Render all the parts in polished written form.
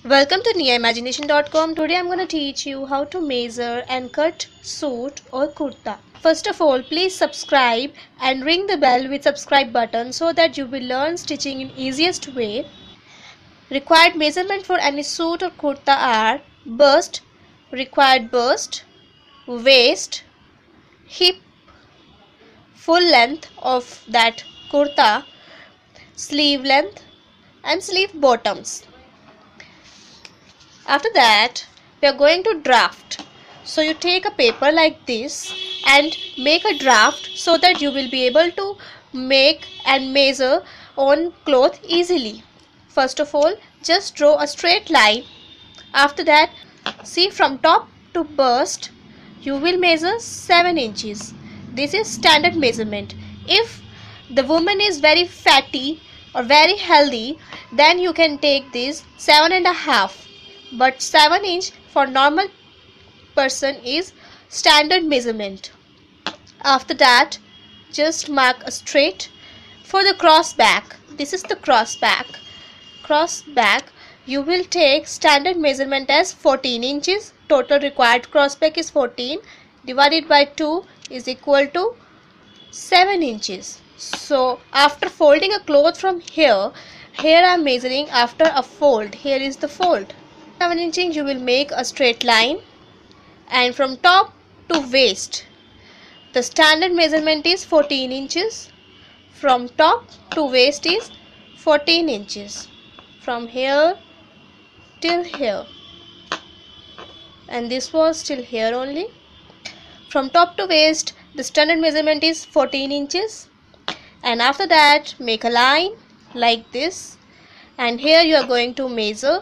Welcome to niaimagination.com. Today I'm going to teach you how to measure and cut suit or kurta. First of all, please subscribe and ring the bell with subscribe button so that you will learn stitching in easiest way. Required measurement for any suit or kurta are bust, required bust, waist, hip, full length of that kurta, sleeve length and sleeve bottoms. After that, we are going to draft. So you take a paper like this and make a draft so that you will be able to make and measure on cloth easily. First of all, just draw a straight line. After that, see from top to bust, you will measure 7 inches. This is standard measurement. If the woman is very fatty or very healthy, then you can take this 7.5. But 7 inch for normal person is standard measurement. After that, just mark a straight. For the cross back, this is the cross back. Cross back, you will take standard measurement as 14 inches. Total required cross back is 14 divided by 2 is equal to 7 inches. So after folding a cloth from here I am measuring after a fold. Here is the fold. 7 inching, you will make a straight line, and from top to waist the standard measurement is 14 inches. From top to waist is 14 inches. From here till here, and this was till here only. From top to waist the standard measurement is 14 inches, and after that make a line like this, and here you are going to measure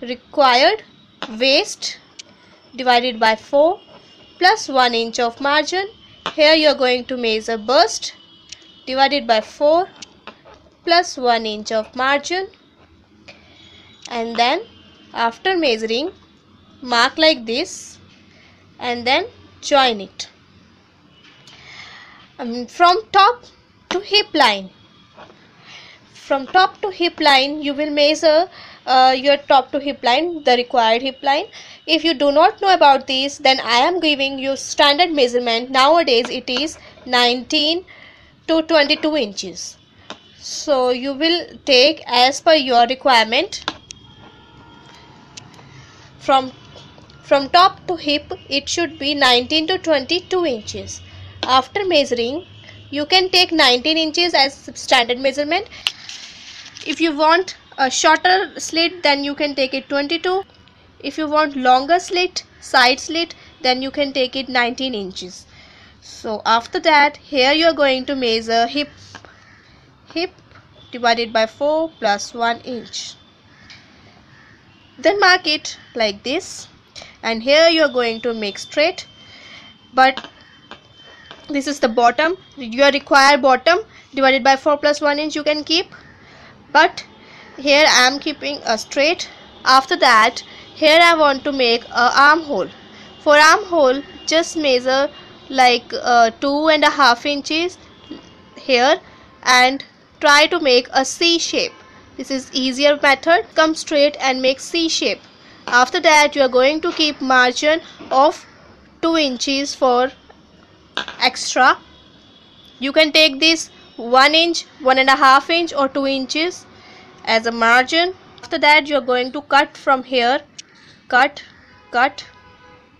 required waist divided by 4 plus 1 inch of margin. Here you are going to measure bust divided by 4 plus 1 inch of margin, and then after measuring mark like this and then join it. From top to hip line, from top to hip line you will measure your top to hip line, the required hip line. If you do not know about this, then I am giving you standard measurement. Nowadays it is 19 to 22 inches. So you will take as per your requirement. From top to hip it should be 19 to 22 inches. After measuring, you can take 19 inches as standard measurement. If you want a shorter slit, then you can take it 22. If you want longer slit, side slit, then you can take it 19 inches. So after that, here you are going to measure hip divided by 4 plus 1 inch. Then mark it like this, and here you are going to make straight, but this is the bottom. Your required bottom divided by 4 plus 1 inch you can keep, but here I am keeping a straight. After that, here I want to make a armhole. For armhole, just measure like 2.5 inches here and try to make a C shape. This is easier method. Come straight and make C shape. After that, you are going to keep margin of 2 inches for extra. You can take this 1 inch, 1.5 inch or 2 inches as a margin. After that, you are going to cut from here, cut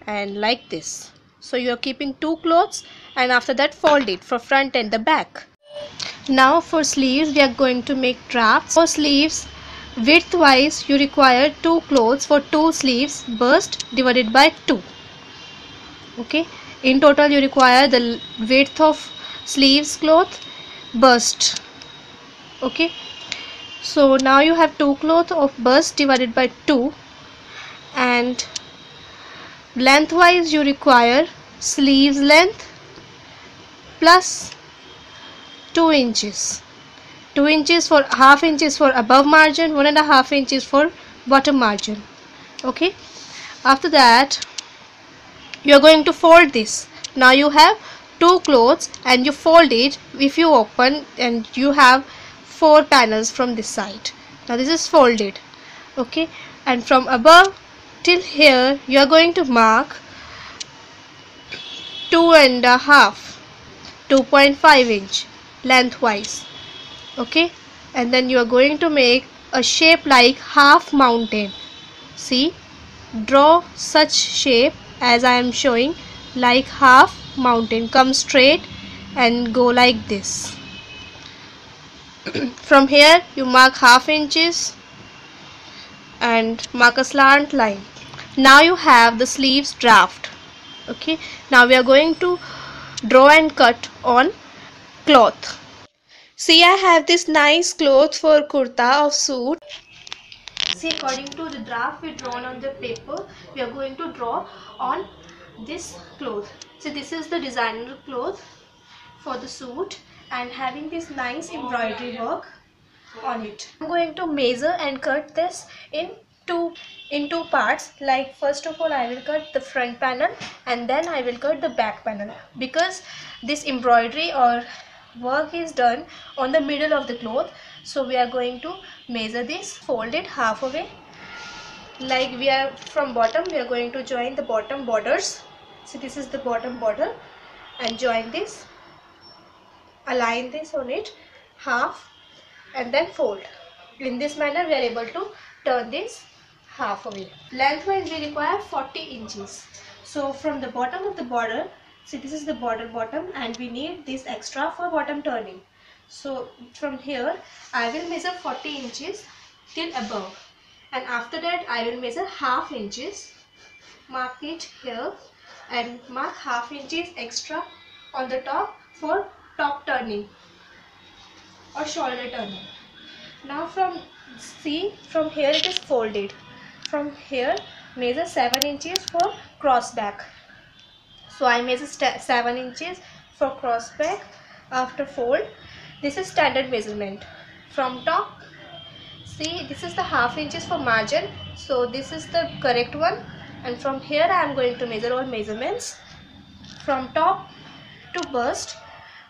and like this. So you are keeping 2 clothes, and after that fold it for front and the back. Now for sleeves, we are going to make drafts. For sleeves, width wise you require 2 clothes for 2 sleeves, bust divided by 2. Okay, in total you require the width of sleeves cloth, bust. Okay, so now you have 2 cloth of bust divided by 2, and lengthwise you require sleeves length plus 2 inches. 2 inches for half inches for above margin, 1.5 inches for bottom margin. Okay, after that you are going to fold this. Now you have 2 clothes and you fold it. If you open, and you have 4 panels from this side. Now this is folded. Okay, and from above till here you are going to mark 2.5 inch lengthwise. Okay, and then you are going to make a shape like half mountain. See, draw such shape as I am showing, like half mountain. Come straight and go like this. From here you mark half inches and mark a slant line. Now you have the sleeves draft. Okay, now we are going to draw and cut on cloth. See, I have this nice cloth for kurta of suit. See, according to the draft we drawn on the paper, we are going to draw on this cloth. So this is the designer cloth for the suit and having this nice embroidery work on it. I'm going to measure and cut this in two parts. Like, first of all I will cut the front panel and then I will cut the back panel, because this embroidery or work is done on the middle of the cloth. So we are going to measure this, fold it half away, like we are from bottom we are going to join the bottom borders. So this is the bottom border and join this, align this on it half and then fold. In this manner we are able to turn this half away. Lengthwise we require 40 inches. So from the bottom of the border, see, this is the border bottom and we need this extra for bottom turning. So from here I will measure 40 inches till above, and after that I will measure half inches, mark it here and mark half inches extra on the top for top turning or shoulder turning. Now from here it is folded. From here measure 7 inches for cross back. So I measure 7 inches for cross back after fold. This is standard measurement. From top, see, this is the half inches for margin, so this is the correct one, and from here I am going to measure all measurements. From top to bust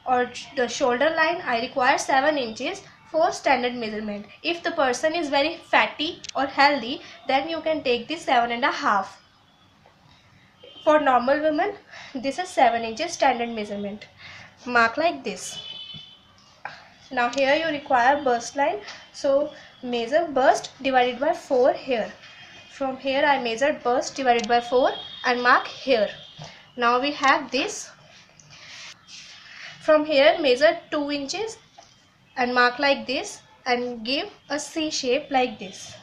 or the shoulder line I require 7 inches for standard measurement. If the person is very fatty or healthy, then you can take this 7.5. For normal women this is 7 inches standard measurement. Mark like this. Now here you require bust line, so measure bust divided by 4 here. From here I measured bust divided by 4 and mark here. Now we have this. From here measure 2 inches and mark like this and give a C shape like this.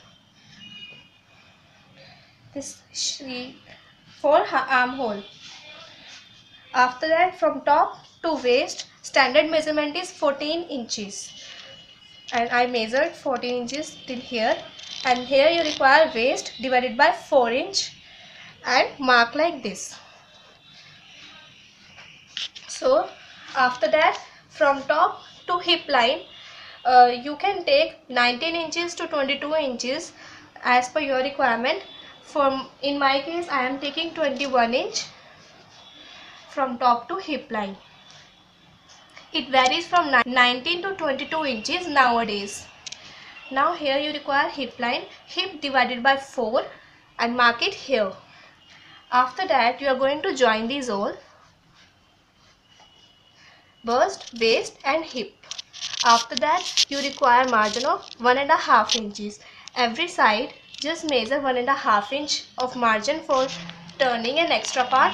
This for armhole. After that, from top to waist standard measurement is 14 inches and I measured 14 inches till here, and here you require waist divided by 4 inch and mark like this. So after that, from top to hip line you can take 19 inches to 22 inches as per your requirement. In my case I am taking 21 inch from top to hip line. It varies from 19 to 22 inches nowadays. Now here you require hip line, hip divided by 4 and mark it here. After that you are going to join these all, bust, waist and hip. After that you require margin of 1.5 inches. Every side just measure 1.5 inch of margin for turning an extra part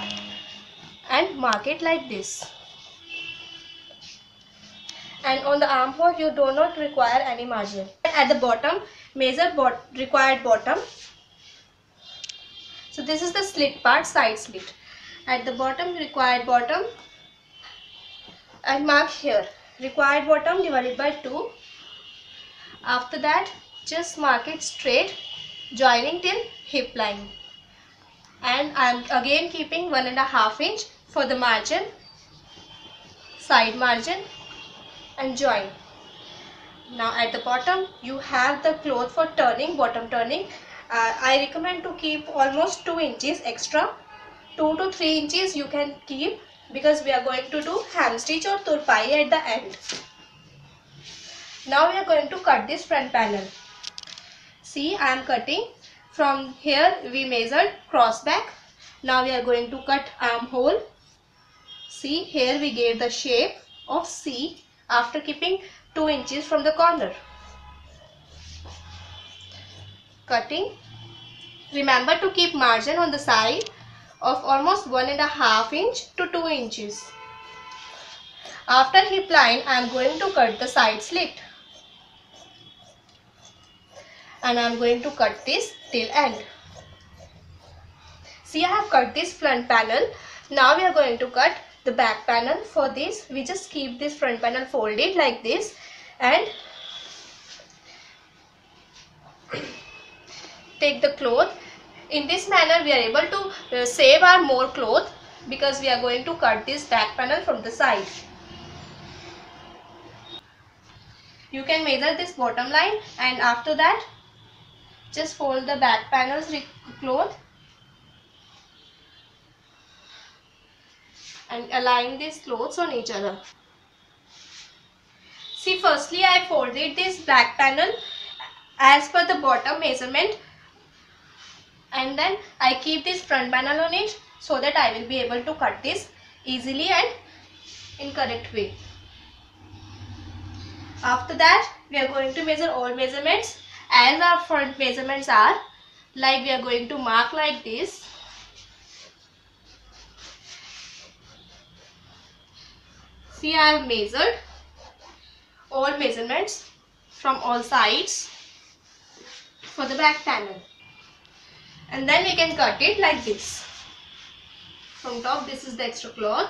and mark it like this. And on the armhole you do not require any margin. At the bottom measure required bottom. So this is the slit part, side slit. At the bottom you required bottom and mark here required bottom divided by 2. After that just mark it straight, joining till hip line, and I am again keeping 1.5 inch for the margin, side margin, and join. Now at the bottom you have the cloth for turning, bottom turning. I recommend to keep almost 2 inches extra. 2 to 3 inches you can keep, because we are going to do ham stitch or turpai at the end. Now we are going to cut this front panel. See, I am cutting From here we measured cross back. Now we are going to cut armhole. See, here we gave the shape of C after keeping 2 inches from the corner. Cutting. Remember to keep margin on the side of almost 1.5 inch to 2 inches. After hip line, I am going to cut the side slit. And I am going to cut this till end. See, I have cut this front panel. Now we are going to cut the back panel. For this, we just keep this front panel folded like this and take the cloth. In this manner, we are able to save our more cloth because we are going to cut this back panel from the side. You can measure this bottom line, and after that, just fold the back panel's cloth and align these clothes on each other. See, firstly I folded this back panel as per the bottom measurement, and then I keep this front panel on it so that I will be able to cut this easily and in correct way. After that, we are going to measure all measurements as our front measurements are. Like, we are going to mark like this. See, I have measured all measurements from all sides for the back panel. And then we can cut it like this. From top, this is the extra cloth.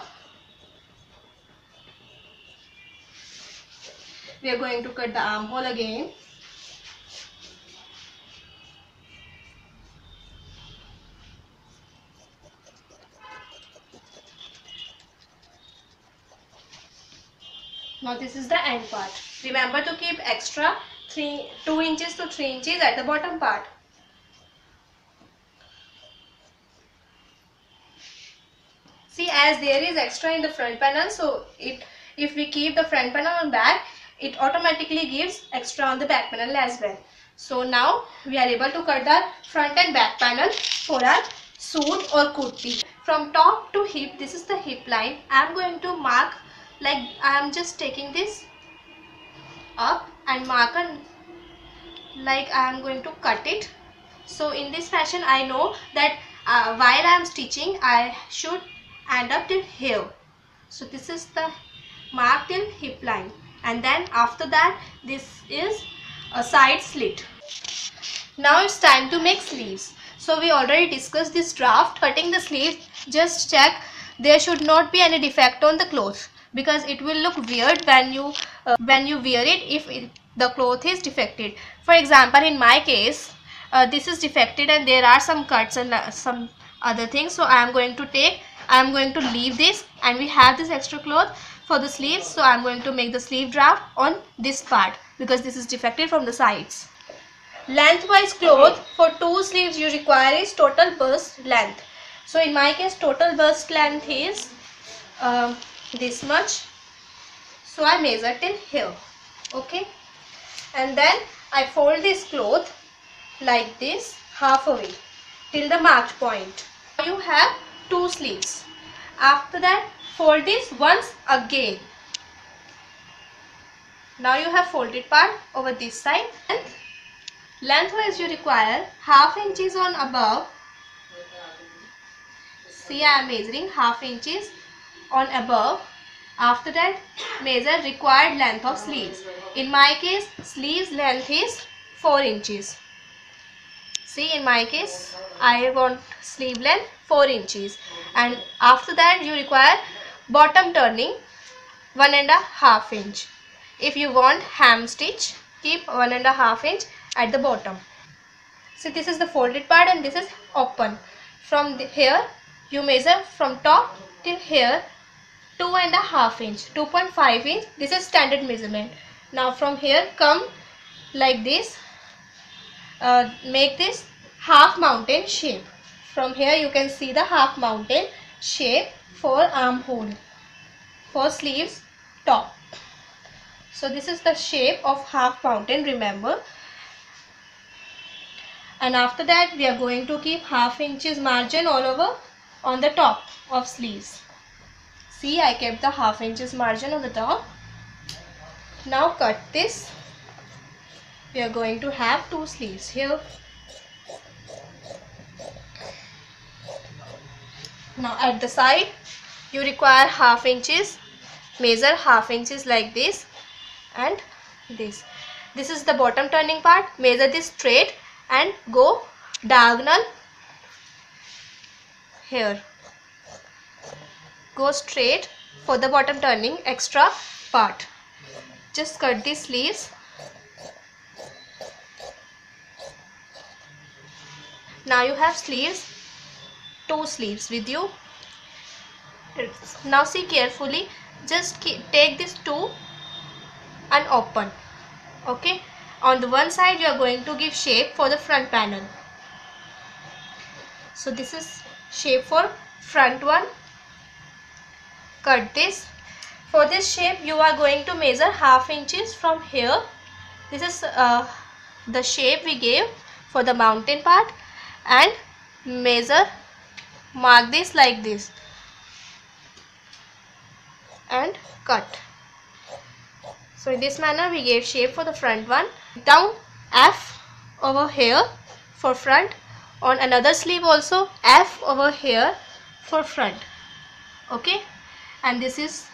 We are going to cut the armhole again. Now this is the end part. Remember to keep extra 2 inches to 3 inches at the bottom part. See, as there is extra in the front panel, so if we keep the front panel on back, it automatically gives extra on the back panel as well. So now we are able to cut the front and back panel for our suit or kurti. From top to hip, this is the hip line. I am going to mark, like I am just taking this up and mark like I am going to cut it. So in this fashion, I know that while I am stitching, I should end up till here. So this is the mark till hip line, and then after that, this is a side slit. Now it's time to make sleeves. So we already discussed this draft. Cutting the sleeves, just check there should not be any defect on the cloth, because it will look weird when you wear it if the cloth is defected. For example, in my case, this is defected and there are some cuts and some other things. So I am going to leave this, and we have this extra cloth for the sleeves. So I am going to make the sleeve draft on this part because this is defected from the sides. Lengthwise cloth for 2 sleeves you require is total bust length. So in my case, total bust length is this much. So I measure till here. Okay, and then I fold this cloth like this half away till the mark point. Now you have 2 sleeves. After that, fold this once again. Now you have folded part over this side, and lengthwise you require half inches on above. See, I am measuring half inches on above. After that, measure required length of sleeves. In my case, sleeves length is 4 inches. See, in my case, I want sleeve length 4 inches. And after that, you require bottom turning 1.5 inch. If you want hem stitch, keep 1.5 inch at the bottom. So this is the folded part and this is open. From here, you measure from top till here 2.5 inch, 2.5 inch. This is standard measurement. Now from here, come like this. Make this half mountain shape. From here you can see the half mountain shape for armhole, for sleeves top. So this is the shape of half mountain, remember. And after that we are going to keep ½ inches margin all over on the top of sleeves. See, I kept the ½ inches margin on the top. Now cut this. We are going to have 2 sleeves here. Now at the side you require ½ inches. Measure ½ inches like this and this. This is the bottom turning part. Measure this straight and go diagonal here. Go straight for the bottom turning extra part. Just cut these sleeves. Now you have sleeves, 2 sleeves with you. Now see carefully, just take these 2 and open. Okay, on the one side you are going to give shape for the front panel. So this is shape for front one. Cut this. For this shape you are going to measure ½ inches from here. This is the shape we gave for the mountain part, and measure, mark this like this and cut. So in this manner we gave shape for the front one. Down F over here for front. On another sleeve also F over here for front. Okay, and this is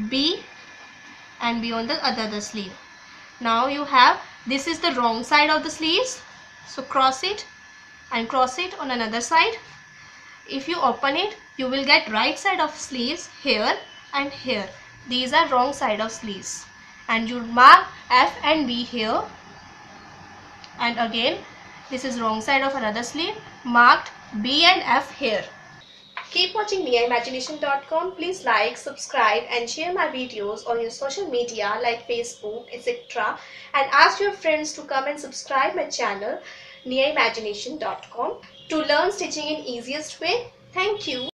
B and B on the other sleeve. Now you have, this is the wrong side of the sleeves, so cross it and cross it on another side. If you open it, you will get right side of sleeves here and here. These are wrong side of sleeves, and you mark F and B here, and again this is wrong side of another sleeve, marked B and F here. Keep watching niaimagination.com. Please like, subscribe and share my videos on your social media like Facebook, etc. And ask your friends to come and subscribe my channel niaimagination.com to learn stitching in easiest way. Thank you.